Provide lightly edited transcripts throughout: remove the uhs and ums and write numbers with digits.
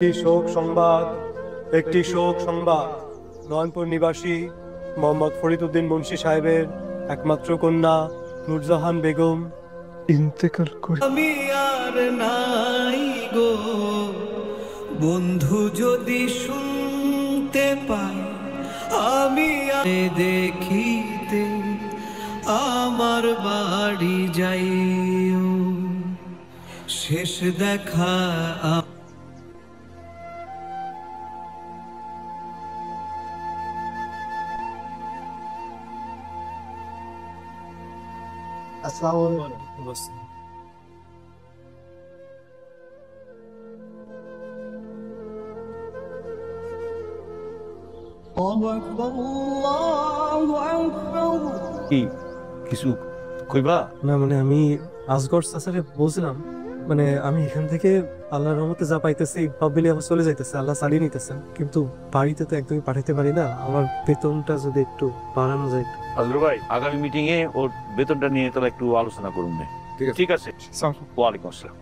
শোক সংবাদ। একটি শোক সংবাদ। নয়নপুর নিবাসী মোহাম্মদ ফরিদ উদ্দিন মুন্সি সাহেবের একমাত্র কন্যা নূরজাহান বেগম ইন্তেকাল করে। আমি আর নাই গো বন্ধু, যদি শুনতে পাই আমি দেখিতে আমার বাড়ি যাইও, শেষ দেখা। আসসালামু আলাইকুম। কি কিছু কইবা? না মানে আমি আসগর চাচারে বলছিলাম, মানে আমি এখান থেকে আল্লাহর রহমতে যা পাইতেছি সব মিলিয়ে আমার চলে যাইতেছে, আল্লাহ চালিয়ে নিতেছেন, কিন্তু বাড়িতে তো একদমই পাঠাইতে পারি না। আমার বেতনটা যদি একটু বাড়ানো যায়। আজরু ভাই, আগামী মিটিং এ ওর বেতনটা নিয়ে তোরা একটু আলোচনা করুন। ঠিক আছে। ওয়ালাইকুম আসসালাম।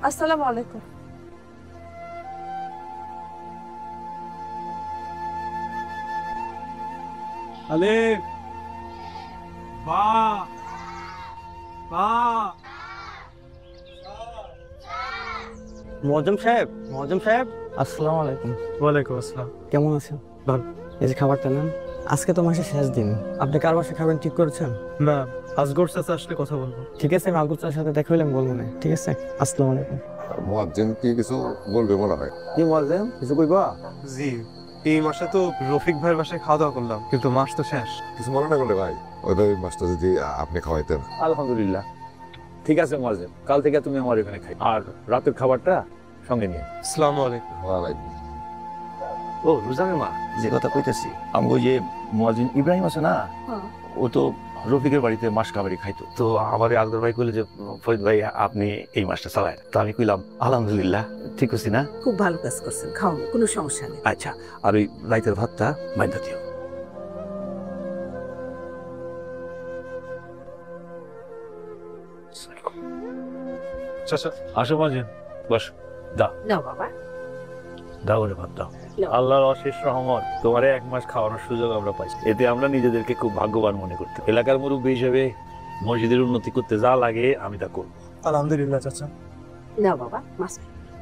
আসসালামু আলাইকুম। আলে বা বা মজম সাহেব, মজম সাহেব, আসসালামু আলাইকুম। ওয়ালাইকুম আসসালাম। কেমন আছেন? ভালো। এই যে খাবারটা নেন। আজকে তো মাসের শেষ দিন, আপনি কার বাসায় খাবেন ঠিক করেছেন? না, আসগর চাচা আসলে কথা বলবো। ঠিক আছে, আমি আলগুর চার সাথে দেখা হইলে আমি বলবো না। ঠিক আছে, আসসালামু আলাইকুম। মুয়াজ্জিন কি কিছু বলবে মনে হয়? কি মজম, কিছু কইবা? জি, এই মাসে তো রফিক ভাইয়ের বাসায় খাওয়া দাওয়া করলাম, কিন্তু মাস তো শেষ। কিছু মনে না করলে ভাই, ওই মাছটা যদি আপনি খাওয়াইতেন। আলহামদুলিল্লাহ, ঠিক আছে মুয়াজ্জিম, কাল থেকে তুমি আমার এখানে খাই, আর রাতের খাবারটা সঙ্গে নিয়ে। আসসালামু আলাইকুম। ওয়ালাইকুম। ও রুজানের মা, যে কথা কইতেছি, আমি ওই যে মুয়াজ্জিন ইব্রাহিম আছে না, ও তো রফিকের বাড়িতে মাস কাবারি খাইতো। তো আমার আলগর ভাই কইলে যে ফরিদ ভাই আপনি এই মাসটা চালায়, তো আমি কইলাম আলহামদুলিল্লাহ, ঠিক আছে না? খুব ভালো কাজ করছেন, খাও, কোনো সমস্যা নেই। আচ্ছা, আর ওই রাইতের ভাতটা বাইন্ধা দিও। চাচা আসো মুয়াজ্জিন, বস, নাও বাবা, দাও রে ভাত দাও। নাও। আল্লাহর অশেষ রহমত, তোমারে এক মাস খাওয়ানোর সুযোগ আমরা পাইছি, এতে আমরা নিজেদেরকে খুব ভাগ্যবান মনে করতে। এলাকার মুরব্বী হিসেবে মসজিদের উন্নতি করতে যা লাগে আমি তা করবো। আলহামদুলিল্লাহ চাচা। নাও বাবা, মাছ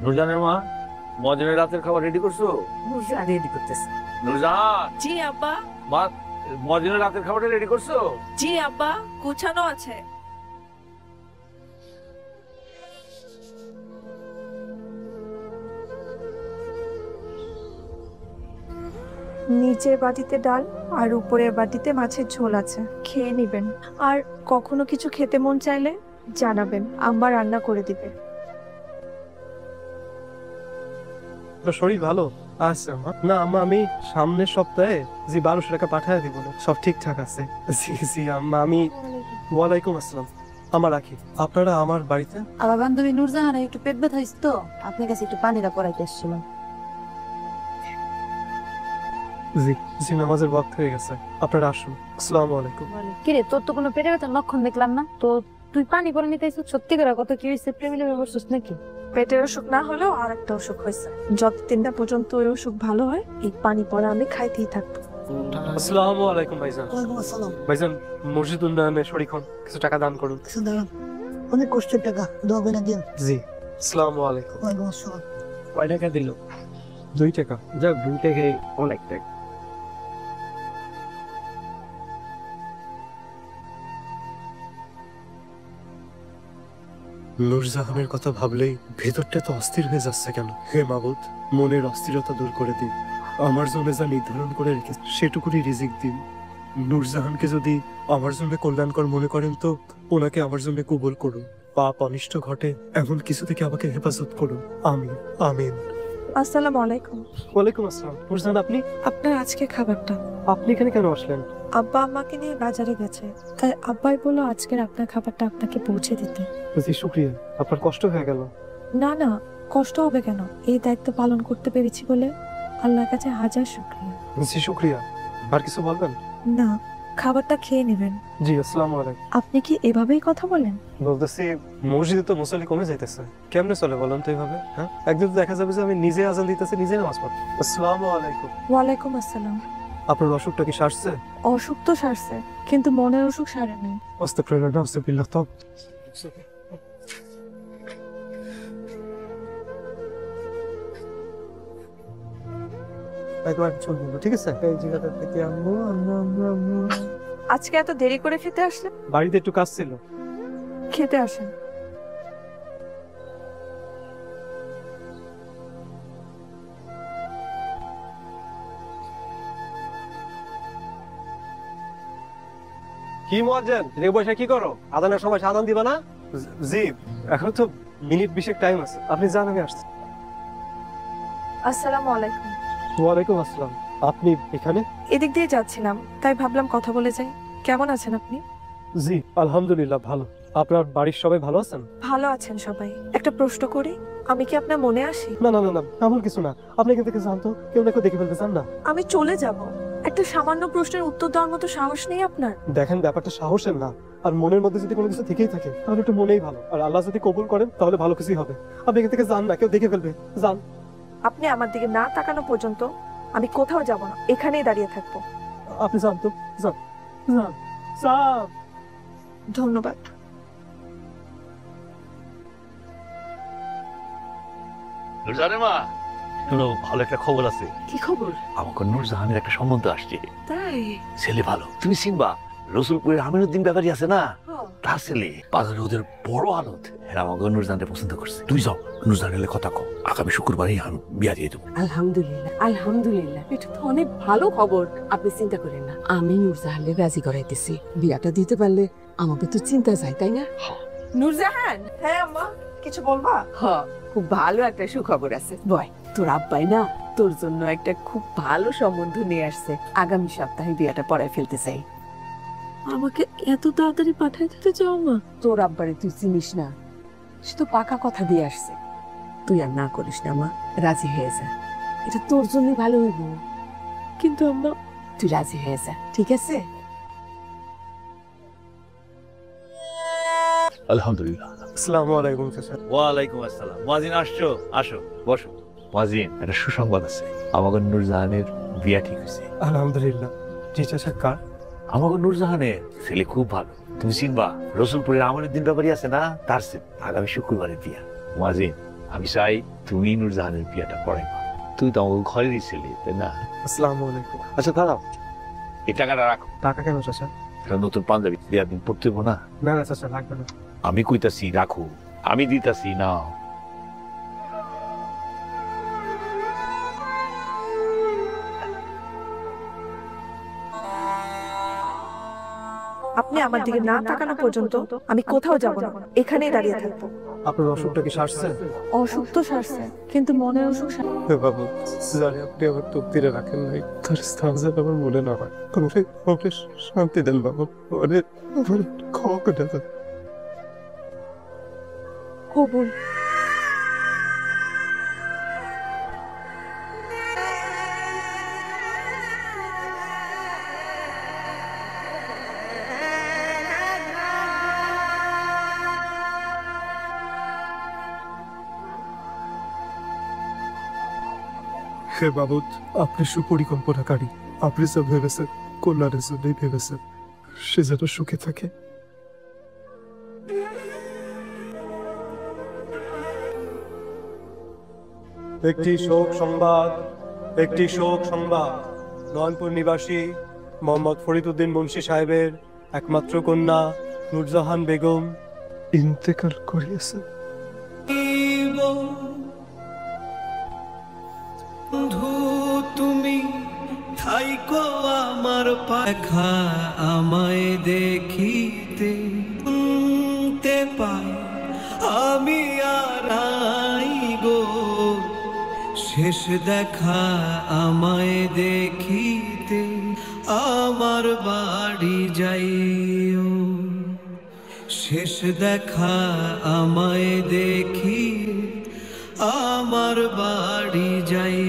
নুরজানের মা, মুয়াজ্জিনের রাতের খাবার রেডি করছো? রেডি করতেছি। নুরজান, জি আব্বা। মা, মুয়াজ্জিনের রাতের খাবারটা রেডি করছো? জি আব্বা, গুছানো আছে। নিচের বাটিতে ডাল আর উপরের বাটিতে মাছের ঝোল আছে, খেয়ে নিবেন। আর কখনো কিছু খেতে মন চাইলে জানাবেন, আম্মা রান্না করে দিবে। শরীর ভালো আছে আম্মা? না আম্মা, আমি সামনের সপ্তাহে জি 1200 টাকা পাঠায় দিব, সব ঠিকঠাক আছে। জি জি আম্মা, আমি ওয়ালাইকুম আসসালাম। আমার রাখি, আপনারা আমার বাড়িতে। আমার বান্ধবী নূরজাহানের একটু পেট ব্যথা হয়েছে, তো আপনার কাছে একটু পানিটা পরাইতে আসছিলাম। জি জি, নামাজের ওয়াক্ত হয়ে গেছে, আপনারা আসুন। আসসালামু আলাইকুম। কিরে, তোর তো কোনো পেটে ব্যথার লক্ষণ দেখলাম না, তো তুই পানি পরে নিতে আইছিস? সত্যি করে কত কি হয়েছে? প্রেমিলে বসছিস নাকি? পেটের অসুখ না হলেও আর একটা অসুখ হয়েছে, যতদিন না পর্যন্ত ওই অসুখ ভালো হয় এই পানি পড়া আমি খাইতেই থাকবো। আসসালামু আলাইকুম ভাইজান। ভাইজান, মসজিদ উন্নয়নে শরীক হন, কিছু টাকা দান করুন। অনেক কষ্টের টাকা, দোয়া করে দিন। জি, আসসালামু আলাইকুম। ওয়ালাইকুম আসসালাম। কয় টাকা দিল? 2 টাকা। যাক, 2 টাকায় অনেক টাকা। নূরজাহানের কথা ভাবলেই ভেতরটা তো অস্থির হয়ে যাচ্ছে কেন। হে মাবুদ, মনের অস্থিরতা দূর করে দিন। আমার জন্য যা নির্ধারণ করে রেখেছে সেটুকুনি রিজিক দিন। নূরজাহানকে যদি আমার জন্য কল্যাণকর মনে করেন তো ওনাকে আমার জন্য কবুল করুন। পাপ অনিষ্ট ঘটে এমন কিছু থেকে আমাকে হেফাজত করুন। আমিন আমিন। আসসালামু আলাইকুম। ওয়ালাইকুম আসসালাম। নূরজাহান, আপনি আপনার আজকে খাবারটা। আপনি এখানে কেন আসলেন? আব্বা আম্মাকে নিয়ে বাজারে গেছে, তাই আব্বাই বললো আজকের আপনার খাবারটা আপনাকে পৌঁছে দিতে। জি শুক্রিয়া, আপনার কষ্ট হয়ে গেল। না না, কষ্ট হবে কেন, এই দায়িত্ব পালন করতে পেরেছি বলে আল্লাহর কাছে হাজার শুকরিয়া। জি শুক্রিয়া। আর কিছু বলবেন? না, খাবারটা খেয়ে নেবেন। জি আসসালামু আলাইকুম। আপনি কি এভাবেই কথা বলেন? বলতেছি মসজিদে তো মুসল্লি কমে যাইতেছে, কেমনে চলে বলেন তো এইভাবে? হ্যাঁ, একদিন তো দেখা যাবে যে আমি নিজে আজান দিতেছি, নিজে নামাজ পড়ি। আসসালামু আলাইকুম। ওয়ালাইকুম আসসালাম। আপনার অসুখটা কি সারছে? অসুখ তো সারছে, কিন্তু মনের অসুখ সারেনি। আস্তাগফিরুল্লাহ, নাউযুবিল্লাহ। তো একবার চলবে, ঠিক আছে? এই জায়গাটা থেকে আম্মু আম্মু আম্মু আম্মু। আজকে এত দেরি করে খেতে আসলেন? বাড়িতে একটু কাজ ছিল। খেতে আসেন। কি মুয়াজ্জিন, রে বসে কি করো? আদানের সময় আদান দিবা না? জি, এখন তো মিনিট 20 টাইম আছে, আপনি জান আমি আসছি। আসসালামু আলাইকুম। ওয়ালাইকুম আসসালাম। আপনি এখানে? এদিক দিয়ে যাচ্ছিলাম, তাই ভাবলাম কথা বলে যাই। কেমন আছেন আপনি? জি আলহামদুলিল্লাহ ভালো। আপনার বাড়ির সবাই ভালো আছেন? ভালো আছেন সবাই। একটা প্রশ্ন করি, আমি কি আপনার মনে আসি? না না না না, এমন কিছু না। আপনি এখান থেকে জানতো, কেউ না কেউ দেখে ফেলতে চান না। আমি চলে যাব, একটা সামান্য প্রশ্নের উত্তর দেওয়ার মতো সাহস নেই আপনার? দেখেন, ব্যাপারটা সাহসের না, আর মনের মধ্যে যদি কোনো কিছু থেকেই থাকে তাহলে একটু মনেই ভালো, আর আল্লাহ যদি কবুল করেন তাহলে ভালো কিছুই হবে। আপনি এখান থেকে যান না, কেউ দেখে ফেলবে। যান। আপনি আমার দিকে না তাকানো পর্যন্ত আমি কোথাও যাব না, এখানেই দাঁড়িয়ে থাকবো। আপনি যান তো, যান যান যান। ধন্যবাদ। নুরজাহানের মা, শোনো, ভালো একটা খবর আছে। কি খবর? আমাকে নূরজাহানের একটা সম্বন্ধ আসছে। তাই? ছেলে ভালো, তুমি চিনবা। রসুলপুরের আমিনুদ্দিন ব্যাপারী আছে না, তার ছেলে। বাজারে ওদের বড় আলত। এরা আমাকে নূরজাহানকে পছন্দ করছে। তুই যাও, নূরজাহানের কথা কও, আগামী শুক্রবারই আমি বিয়া দিয়ে দেবো। আলহামদুলিল্লাহ আলহামদুলিল্লাহ, এটা তো অনেক ভালো খবর। আপনি চিন্তা করেন না, আমি নূরজাহানকে রাজি করাইতেছি। বিয়াটা দিতে পারলে আমাকে তো চিন্তা যায়, তাই না? নূরজাহান। হ্যাঁ আম্মা, কিছু বলবা? খুব ভালো একটা সুখবর আছে। বয়, তোর আব্বাই না তোর জন্য একটা খুব ভালো সম্বন্ধ নিয়ে আসছে। আগামী সপ্তাহে বিয়াটা পড়ায় ফেলতে চাই। আমাকে এত তাড়াতাড়ি পাঠাই দিতে চাও মা? তোর আব্বারে তুই চিনিস না, সে তো পাকা কথা দিয়ে আসছে। তুই আর না করিস না মা, রাজি হয়ে যা। এটা তোর জন্য ভালো হইব। কিন্তু আম্মা, তুই রাজি হয়ে যা, ঠিক আছে? আলহামদুলিল্লাহ। আসসালামু আলাইকুম চাচা। ওয়ালাইকুম আসসালাম। মুয়াজ্জিন আসছো, আসো বসো। মুয়াজ্জিন, একটা সুসংবাদ আছে। আমাকে নূরজাহানের বিয়া ঠিক হয়েছে। আলহামদুলিল্লাহ। জি চাচা, কার? আমাকে নূরজাহানের ছেলে খুব ভালো, তুমি চিনবা। রসুলপুরের আমিনুদ্দিন ব্যাপারী আছে না, তার ছেলে। আগামী শুক্রবারের বিয়া। মুয়াজ্জিন, আমি চাই তুমি নূরজাহানের বিয়াটা পড়াইবা। তুই তো আমাকে ঘরেরই ছেলে, তাই না? আসসালামু আলাইকুম। আচ্ছা দাঁড়াও, এই টাকাটা রাখো। টাকা কেন চাচা? এটা নতুন পাঞ্জাবি, বিয়ার দিন পড়তে হবো না? না না চাচা, লাগবে না। আমি কইতাছি রাখো, আমি দিতাছি না। আপনি আমার দিকে না তাকানো পর্যন্ত আমি কোথাও যাব না, এখানেই দাঁড়িয়ে থাকবো। আপনার অসুখটা কি সারছে? অসুখ তো সারছে, কিন্তু মনের অসুখ বাবু, জানি আপনি আমার তকদিরে রাখেন নাই, তার স্থান যেন আমার মনে না হয়। আমাকে শান্তি দেন বাবু, আমার ক্ষমা করে দেন। কবুল। হে বাবুত, আপনি সুপরিকল্পনাকারী। আপনি যা ভেবেছেন কল্যাণের জন্যই ভেবেছেন, সে যেন সুখে থাকে। একটি শোক সংবাদ, একটি শোক সংবাদ। নয়নপুর নিবাসী মোহাম্মদ ফরিদউদ্দিন মুন্সি সাহেবের একমাত্র কন্যা নূরজাহান বেগম ইন্তেকাল করিয়াছে। বন্ধু তুমি থাইকো আমার পাখা, আমায় দেখিতে শুনতে পাই আমি আর আই গো। শেষ দেখা আমায় দেখিতে আমার বাড়ি যাইও। শেষ দেখা আমায় দেখি আমার বাড়ি যাই।